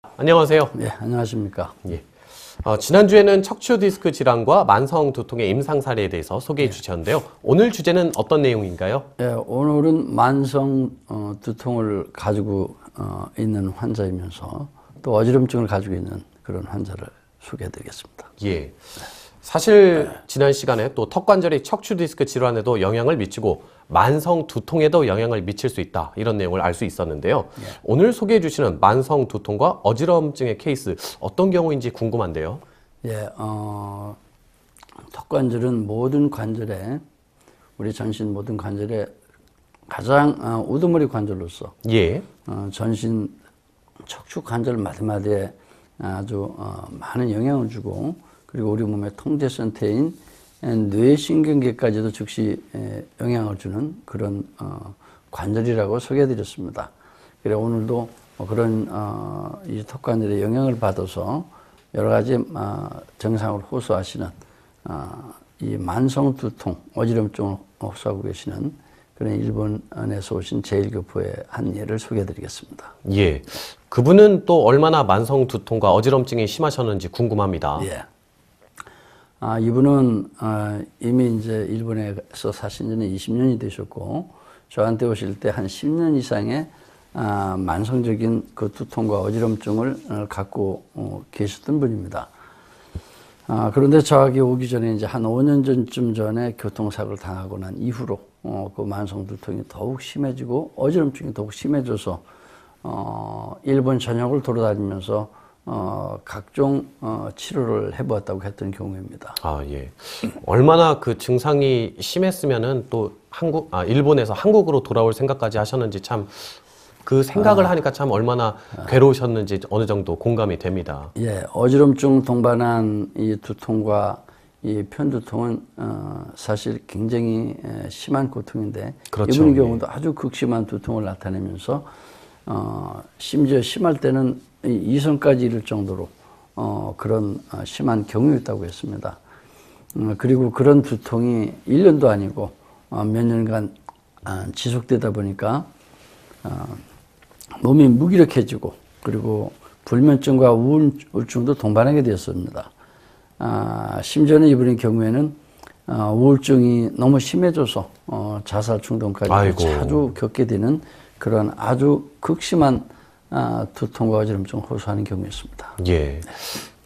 안녕하세요. 네, 안녕하십니까. 예. 지난주에는 척추 디스크 질환과 만성 두통의 임상 사례에 대해서 소개해 주셨는데요. 오늘 주제는 어떤 내용인가요? 네, 오늘은 만성 두통을 가지고 있는 환자이면서 또 어지럼증을 가지고 있는 그런 환자를 소개해 드리겠습니다. 예. 사실 지난 시간에 또 턱관절이 척추 디스크 질환에도 영향을 미치고 만성 두통에도 영향을 미칠 수 있다, 이런 내용을 알 수 있었는데요. 오늘 소개해 주시는 만성 두통과 어지럼증의 케이스, 어떤 경우인지 궁금한데요. 예, 턱관절은 모든 관절에, 우리 전신 모든 관절에 가장 우두머리 관절로서 예. 전신 척추 관절 마디마디에 아주 많은 영향을 주고, 그리고 우리 몸의 통제센터인 뇌신경계까지도 즉시 영향을 주는 그런 관절이라고 소개해드렸습니다. 그래 오늘도 그런 이 턱관절의 영향을 받아서 여러 가지 증상을 호소하시는 이 만성 두통, 어지럼증을 호소하고 계시는 그런 일본에서 오신 제1교포의 한 예를 소개해드리겠습니다. 예. 그분은 또 얼마나 만성 두통과 어지럼증이 심하셨는지 궁금합니다. 예. 이분은 이미 이제 일본에서 사신 지는 20년이 되셨고, 저한테 오실 때 한 10년 이상의 만성적인 그 두통과 어지럼증을 갖고 계셨던 분입니다. 그런데 저에게 오기 전에 이제 한 5년 전쯤 전에 교통사고를 당하고 난 이후로 그 만성 두통이 더욱 심해지고 어지럼증이 더욱 심해져서 일본 전역을 돌아다니면서 각종 치료를 해보았다고 했던 경우입니다. 예. 얼마나 그 증상이 심했으면은 또 일본에서 한국으로 돌아올 생각까지 하셨는지, 참 그 생각을 하니까 참 얼마나 괴로우셨는지 어느 정도 공감이 됩니다. 예, 어지럼증 동반한 이 두통과 이 편두통은 사실 굉장히 심한 고통인데, 그렇죠. 이분의 예. 경우도 아주 극심한 두통을 나타내면서 심지어 심할 때는 이선까지 이를 정도로 그런 심한 경우였다고 했습니다. 그리고 그런 두통이 1년도 아니고 몇 년간 지속되다 보니까 몸이 무기력해지고, 그리고 불면증과 우울증도 동반하게 되었습니다. 심지어는 이분의 경우에는 우울증이 너무 심해져서 자살 충동까지 자주 겪게 되는 그런 아주 극심한 두통과 어지럼증을 호소하는 경우였습니다. 예.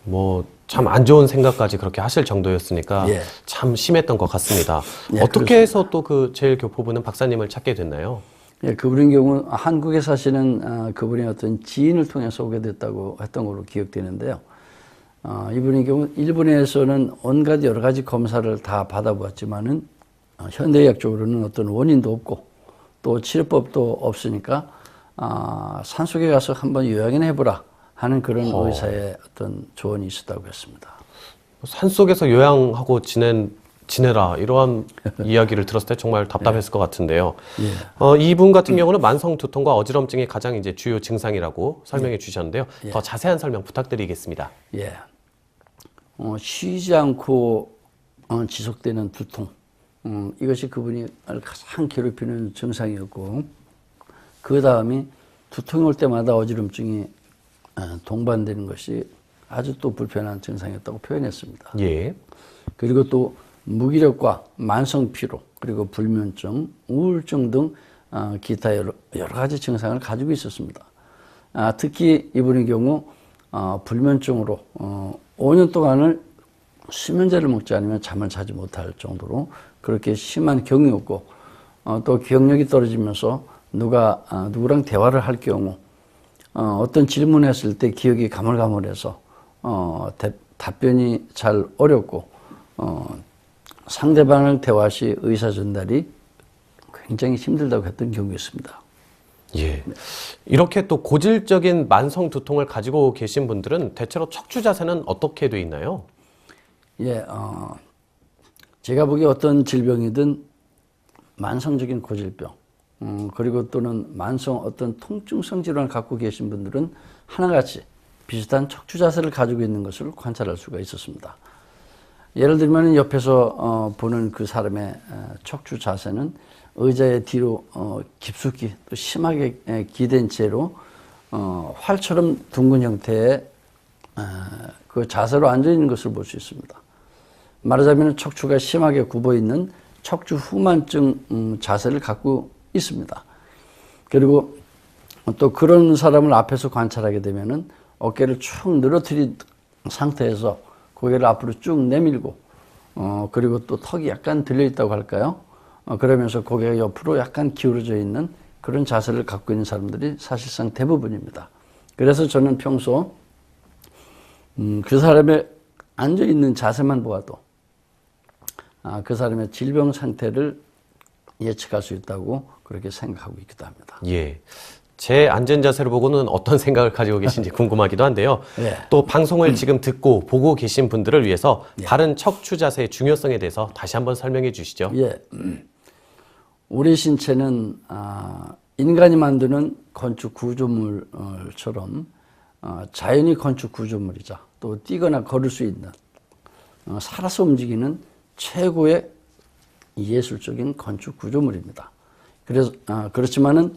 뭐 참 안 좋은 생각까지 그렇게 하실 정도였으니까 예. 참 심했던 것 같습니다. 예, 어떻게 해서 또 그 제1교포분은 박사님을 찾게 됐나요? 예, 그분의 경우 한국에 사시는 그분의 어떤 지인을 통해서 오게 됐다고 했던 걸로 기억되는데요. 이분의 경우 일본에서는 온갖 여러 가지 검사를 다 받아보았지만은 현대의학적으로는 어떤 원인도 없고 또 치료법도 없으니까 산속에 가서 한번 요양이나 해보라 하는 그런 의사의 어떤 조언이 있었다고 했습니다. 산속에서 요양하고 지내라, 이러한 이야기를 들었을 때 정말 답답했을 것 같은데요. 예. 이분 같은 경우는 만성 두통과 어지럼증이 가장 이제 주요 증상이라고 설명해 주셨는데요. 더 자세한 설명 부탁드리겠습니다. 예. 쉬지 않고 지속되는 두통, 이것이 그분이 가장 괴롭히는 증상이었고, 그 다음이 두통이 올 때마다 어지럼증이 동반되는 것이 아주 또 불편한 증상이었다고 표현했습니다. 예. 그리고 또 무기력과 만성 피로, 그리고 불면증, 우울증 등 기타 여러 가지 증상을 가지고 있었습니다. 특히 이분의 경우 불면증으로 5년 동안을 수면제를 먹지 않으면 잠을 자지 못할 정도로 그렇게 심한 경우였고, 또 기억력이 떨어지면서 누구랑 대화를 할 경우 어떤 질문을 했을 때 기억이 가물가물해서 답변이 잘 어렵고, 상대방을 대화 시 의사 전달이 굉장히 힘들다고 했던 경우였습니다. 예. 이렇게 또 고질적인 만성 두통을 가지고 계신 분들은 대체로 척추 자세는 어떻게 돼 있나요? 예, 제가 보기에 어떤 질병이든 만성적인 고질병, 그리고 또는 만성 어떤 통증성 질환을 갖고 계신 분들은 하나같이 비슷한 척추 자세를 가지고 있는 것을 관찰할 수가 있었습니다. 예를 들면 옆에서 보는 그 사람의 척추 자세는 의자의 뒤로 깊숙이 또 심하게 기댄 채로 활처럼 둥근 형태의 그 자세로 앉아 있는 것을 볼 수 있습니다. 말하자면 척추가 심하게 굽어 있는 척추 후만증 자세를 갖고 있습니다. 그리고 또 그런 사람을 앞에서 관찰하게 되면은 어깨를 축 늘어뜨린 상태에서 고개를 앞으로 쭉 내밀고 그리고 또 턱이 약간 들려 있다고 할까요? 그러면서 고개가 옆으로 약간 기울어져 있는 그런 자세를 갖고 있는 사람들이 사실상 대부분입니다. 그래서 저는 평소 그 사람의 앉아 있는 자세만 보아도 그 사람의 질병 상태를 예측할 수 있다고 그렇게 생각하고 있기도 합니다. 예. 제 앉은 자세를 보고는 어떤 생각을 가지고 계신지 궁금하기도 한데요. 예. 또 방송을 지금 듣고 보고 계신 분들을 위해서 바른 척추 자세의 중요성에 대해서 다시 한번 설명해 주시죠. 예. 우리 신체는 인간이 만드는 건축 구조물처럼 자연이 건축 구조물이자 또 뛰거나 걸을 수 있는 살아서 움직이는 최고의 예술적인 건축 구조물입니다. 그래서 그렇지만은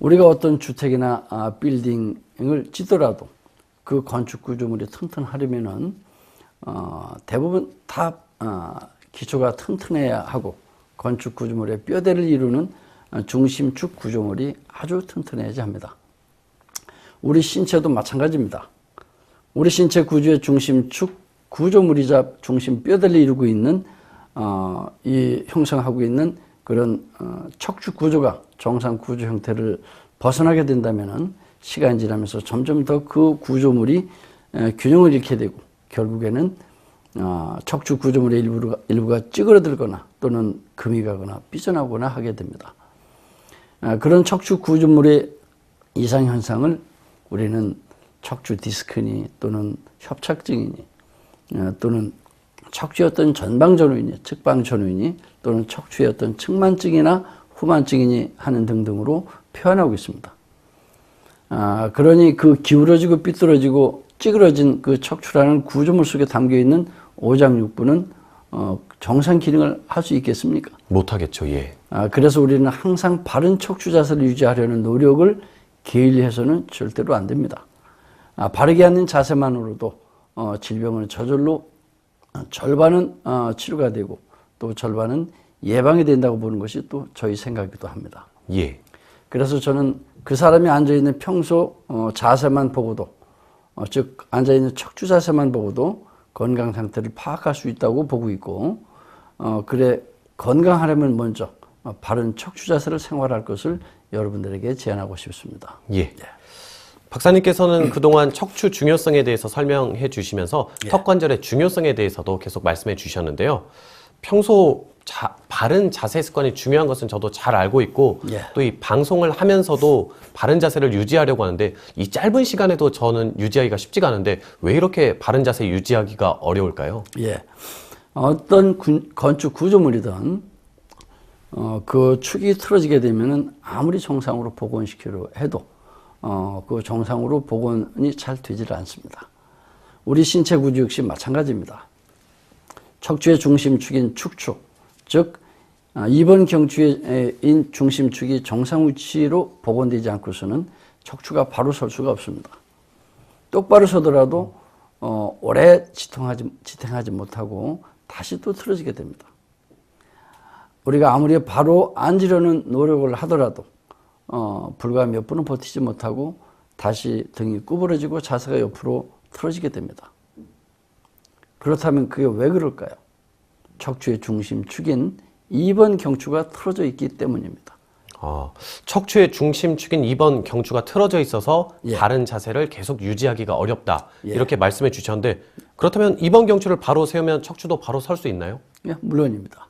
우리가 어떤 주택이나 빌딩을 짓더라도 그 건축 구조물이 튼튼하려면은 대부분 다 기초가 튼튼해야 하고 건축 구조물의 뼈대를 이루는 중심축 구조물이 아주 튼튼해야지 합니다. 우리 신체도 마찬가지입니다. 우리 신체 구조의 중심축 구조물이자 중심 뼈대를 이루고 있는 이 형성하고 있는 그런 척추 구조가 정상 구조 형태를 벗어나게 된다면은 시간이 지나면서 점점 더 그 구조물이 균형을 잃게 되고 결국에는 척추 구조물의 일부가 찌그러들거나 또는 금이 가거나 삐져나오거나 하게 됩니다. 그런 척추 구조물의 이상 현상을 우리는 척추 디스크니 또는 협착증이니 또는 척추의 어떤 전방전후이니 측방전후이니 또는 척추의 어떤 측만증이나 후만증이니 하는 등등으로 표현하고 있습니다. 그러니 그 기울어지고 삐뚤어지고 찌그러진 그 척추라는 구조물 속에 담겨있는 오장육부는 정상 기능을 할 수 있겠습니까? 못하겠죠. 예. 그래서 우리는 항상 바른 척추 자세를 유지하려는 노력을 게을리해서는 절대로 안 됩니다. 바르게 앉는 자세만으로도 질병은 저절로 절반은 치료가 되고 또 절반은 예방이 된다고 보는 것이 또 저희 생각이기도 합니다. 예. 그래서 저는 그 사람이 앉아있는 평소 자세만 보고도 즉 앉아있는 척추 자세만 보고도 건강 상태를 파악할 수 있다고 보고 있고 그래 건강하려면 먼저 바른 척추 자세를 생활할 것을 여러분들에게 제안하고 싶습니다. 예. 박사님께서는 그동안 척추 중요성에 대해서 설명해 주시면서 턱관절의 중요성에 대해서도 계속 말씀해 주셨는데요. 평소 바른 자세 습관이 중요한 것은 저도 잘 알고 있고 또 이 방송을 하면서도 바른 자세를 유지하려고 하는데 이 짧은 시간에도 저는 유지하기가 쉽지가 않은데 왜 이렇게 바른 자세 유지하기가 어려울까요? 예. 어떤 건축 구조물이든 그 축이 틀어지게 되면은 아무리 정상으로 복원시키려 해도 그 정상으로 복원이 잘 되질 않습니다. 우리 신체 구조 역시 마찬가지입니다. 척추의 중심축인 축축, 즉 2번 경추인 중심축이 정상 위치로 복원되지 않고서는 척추가 바로 설 수가 없습니다. 똑바로 서더라도 오래 지탱하지 못하고 다시 또 틀어지게 됩니다. 우리가 아무리 바로 앉으려는 노력을 하더라도 불과 몇 분은 버티지 못하고 다시 등이 구부러지고 자세가 옆으로 틀어지게 됩니다. 그렇다면 그게 왜 그럴까요? 척추의 중심축인 2번 경추가 틀어져 있기 때문입니다. 척추의 중심축인 2번 경추가 틀어져 있어서 바른 자세를 계속 유지하기가 어렵다. 이렇게 말씀해 주셨는데 그렇다면 2번 경추를 바로 세우면 척추도 바로 설 수 있나요? 예, 물론입니다.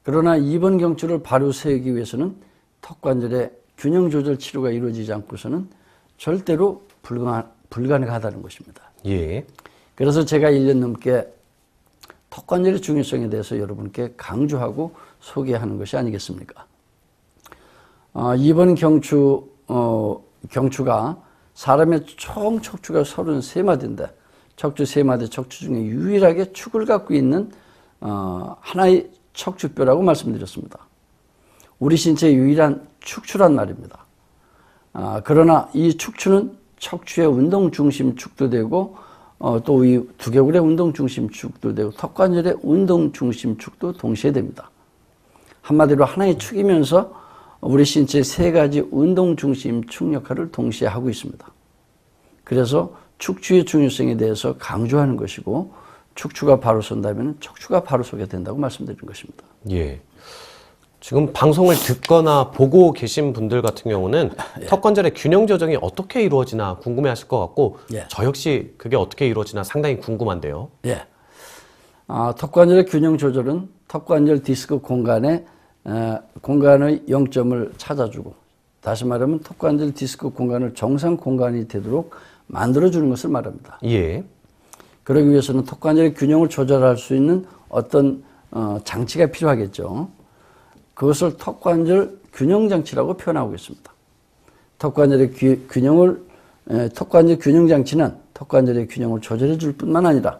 그러나 2번 경추를 바로 세우기 위해서는 턱관절의 균형 조절 치료가 이루어지지 않고서는 절대로 불가능하다는 것입니다. 예. 그래서 제가 1년 넘게 턱관절의 중요성에 대해서 여러분께 강조하고 소개하는 것이 아니겠습니까? 2번 경추가 사람의 총 척추가 33마디인데 척추 3마디 척추 중에 유일하게 축을 갖고 있는 하나의 척추뼈라고 말씀드렸습니다. 우리 신체의 유일한 축추란 말입니다. 그러나 이 축추는 척추의 운동 중심 축도 되고 또 이 두개골의 운동 중심 축도 되고 턱관절의 운동 중심 축도 동시에 됩니다. 한마디로 하나의 축이면서 우리 신체의 세 가지 운동 중심 축 역할을 동시에 하고 있습니다. 그래서 축추의 중요성에 대해서 강조하는 것이고 축추가 바로 선다면 척추가 바로 서게 된다고 말씀드린 것입니다. 예. 지금 방송을 듣거나 보고 계신 분들 같은 경우는 턱관절의 균형 조정이 어떻게 이루어지나 궁금해 하실 것 같고 저 역시 그게 어떻게 이루어지나 상당히 궁금한데요. 예. 턱관절의 균형 조절은 턱관절 디스크 공간의 0점을 찾아주고 다시 말하면 턱관절 디스크 공간을 정상 공간이 되도록 만들어주는 것을 말합니다. 예. 그러기 위해서는 턱관절의 균형을 조절할 수 있는 어떤 장치가 필요하겠죠. 그것을 턱관절 균형장치라고 표현하고 있습니다. 턱관절 균형장치는 턱관절의 균형을 조절해 줄 뿐만 아니라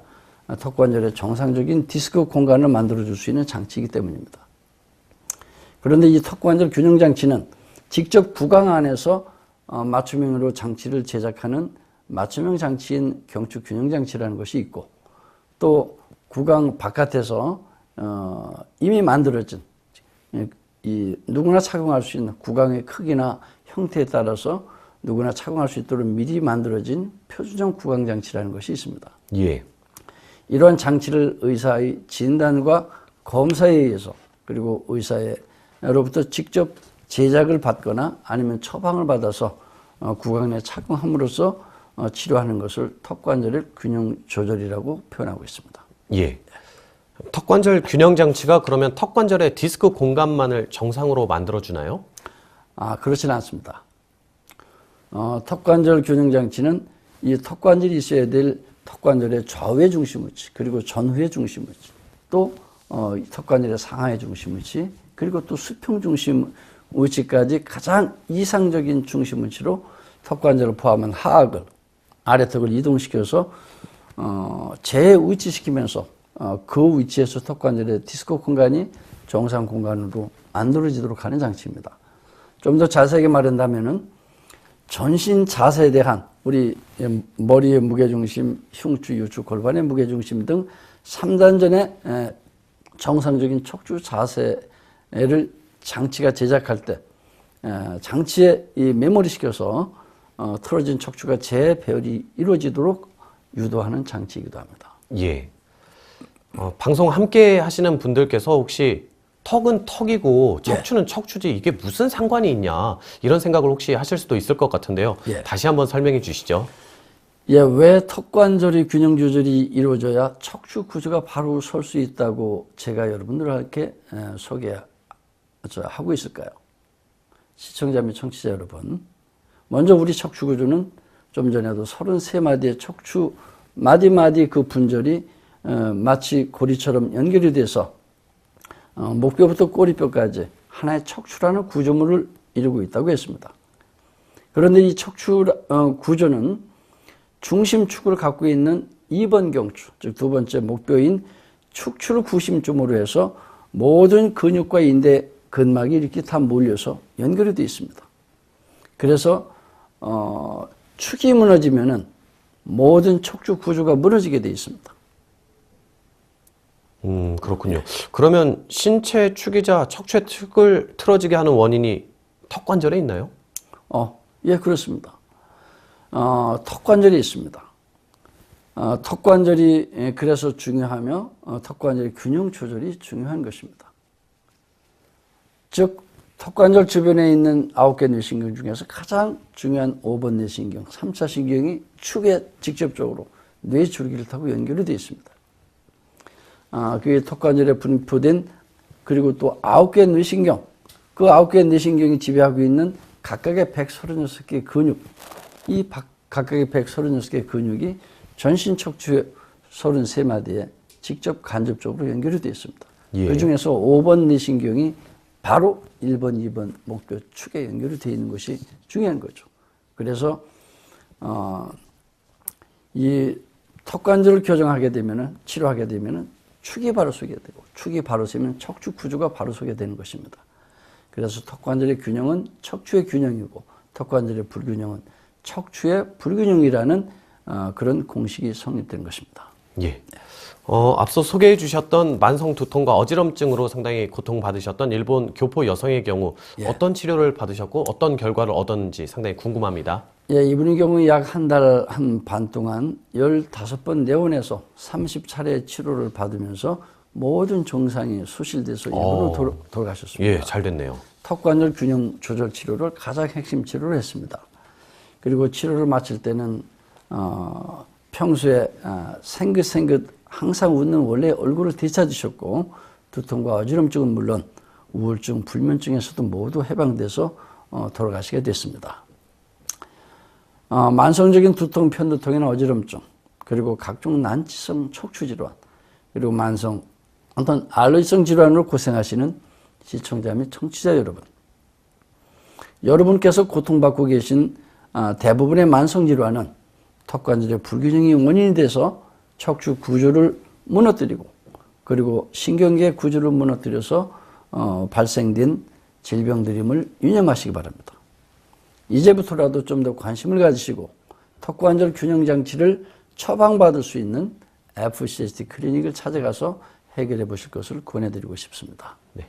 턱관절의 정상적인 디스크 공간을 만들어 줄 수 있는 장치이기 때문입니다. 그런데 이 턱관절 균형장치는 직접 구강 안에서 맞춤형으로 장치를 제작하는 맞춤형 장치인 경추 균형장치라는 것이 있고 또 구강 바깥에서 이미 만들어진 누구나 착용할 수 있는 구강의 크기나 형태에 따라서 누구나 착용할 수 있도록 미리 만들어진 표준형 구강 장치라는 것이 있습니다. 예. 이러한 장치를 의사의 진단과 검사에 의해서 그리고 의사로부터 직접 제작을 받거나 아니면 처방을 받아서 구강 내에 착용함으로써 치료하는 것을 턱관절의 균형 조절이라고 표현하고 있습니다. 예. 턱관절 균형 장치가 그러면 턱관절의 디스크 공간만을 정상으로 만들어주나요? 그렇지는 않습니다. 턱관절 균형 장치는 이 턱관절이 있어야 될 턱관절의 좌우의 중심 위치, 그리고 전후의 중심 위치, 또 턱관절의 상하의 중심 위치, 그리고 또 수평 중심 위치까지 가장 이상적인 중심 위치로 턱관절을 포함한 하악을 아래턱을 이동시켜서 재위치시키면서 그 위치에서 턱관절의 디스크 공간이 정상 공간으로 만들어지도록 하는 장치입니다. 좀 더 자세하게 말한다면은 전신 자세에 대한 우리 머리의 무게중심, 흉추, 유추, 골반의 무게중심 등 3단전의 정상적인 척추 자세를 장치가 제작할 때 장치에 메모리시켜서 틀어진 척추가 재배열이 이루어지도록 유도하는 장치이기도 합니다. 예. 방송 함께 하시는 분들께서 혹시 턱은 턱이고 척추는 척추지 이게 무슨 상관이 있냐 이런 생각을 혹시 하실 수도 있을 것 같은데요. 다시 한번 설명해 주시죠. 왜 턱관절의 균형 조절이 이루어져야 척추 구조가 바로 설 수 있다고 제가 여러분들에게 소개하고 있을까요? 시청자 및 청취자 여러분, 먼저 우리 척추 구조는 좀 전에도 33마디의 척추 마디마디 그 분절이 마치 고리처럼 연결이 돼서 목뼈부터 꼬리뼈까지 하나의 척추라는 구조물을 이루고 있다고 했습니다. 그런데 이 척추 구조는 중심축을 갖고 있는 2번 경추, 즉 두 번째 목뼈인 축추를 구심점으로 해서 모든 근육과 인대, 근막이 이렇게 다 몰려서 연결이 되어 있습니다. 그래서 축이 무너지면은 모든 척추 구조가 무너지게 되어 있습니다. 그렇군요. 그러면 신체 축이자 척추의 축을 틀어지게 하는 원인이 턱관절에 있나요? 예, 그렇습니다. 턱관절이 있습니다. 턱관절이 그래서 중요하며 턱관절의 균형 조절이 중요한 것입니다. 즉 턱관절 주변에 있는 9개 뇌신경 중에서 가장 중요한 5번 뇌신경, 3차 신경이 축에 직접적으로 뇌 줄기를 타고 연결이 되어 있습니다. 그게 턱관절에 분포된 그리고 또 9개 뇌신경, 그 9개 뇌신경이 지배하고 있는 각각의 136개의 근육, 이 각각의 136개의 근육이 전신 척추의 33마디에 직접 간접적으로 연결이 되어 있습니다. 그 중에서 5번 뇌신경이 바로 1번, 2번 목뼈 축에 연결이 되어 있는 것이 중요한 거죠. 그래서 이 턱관절을 교정하게 되면은, 치료하게 되면은 축이 바로 서게 되고, 축이 바로 서면 척추 구조가 바로 서게 되는 것입니다. 그래서 턱관절의 균형은 척추의 균형이고, 턱관절의 불균형은 척추의 불균형이라는 그런 공식이 성립된 것입니다. 예. 앞서 소개해 주셨던 만성 두통과 어지럼증으로 상당히 고통받으셨던 일본 교포 여성의 경우 어떤 치료를 받으셨고 어떤 결과를 얻었는지 상당히 궁금합니다. 예, 이분의 경우 약 한 달 한 반 동안 15번 내원해서 30차례 치료를 받으면서 모든 증상이 수실돼서 일본으로 돌아가셨습니다. 예, 잘 됐네요. 턱관절 균형 조절 치료를 가장 핵심 치료를 했습니다. 그리고 치료를 마칠 때는 평소에 생긋생긋 항상 웃는 원래 얼굴을 되찾으셨고 두통과 어지럼증은 물론 우울증, 불면증에서도 모두 해방돼서 돌아가시게 됐습니다. 만성적인 두통, 편두통이나 어지럼증, 그리고 각종 난치성 척추 질환, 그리고 만성 어떤 알러지성 질환으로 고생하시는 시청자 및 청취자 여러분, 여러분께서 고통받고 계신 대부분의 만성 질환은 턱관절의 불균형이 원인이 돼서 척추 구조를 무너뜨리고 그리고 신경계 구조를 무너뜨려서 발생된 질병들임을 유념하시기 바랍니다. 이제부터라도 좀 더 관심을 가지시고 턱관절 균형 장치를 처방받을 수 있는 FCST 클리닉을 찾아가서 해결해 보실 것을 권해드리고 싶습니다. 네.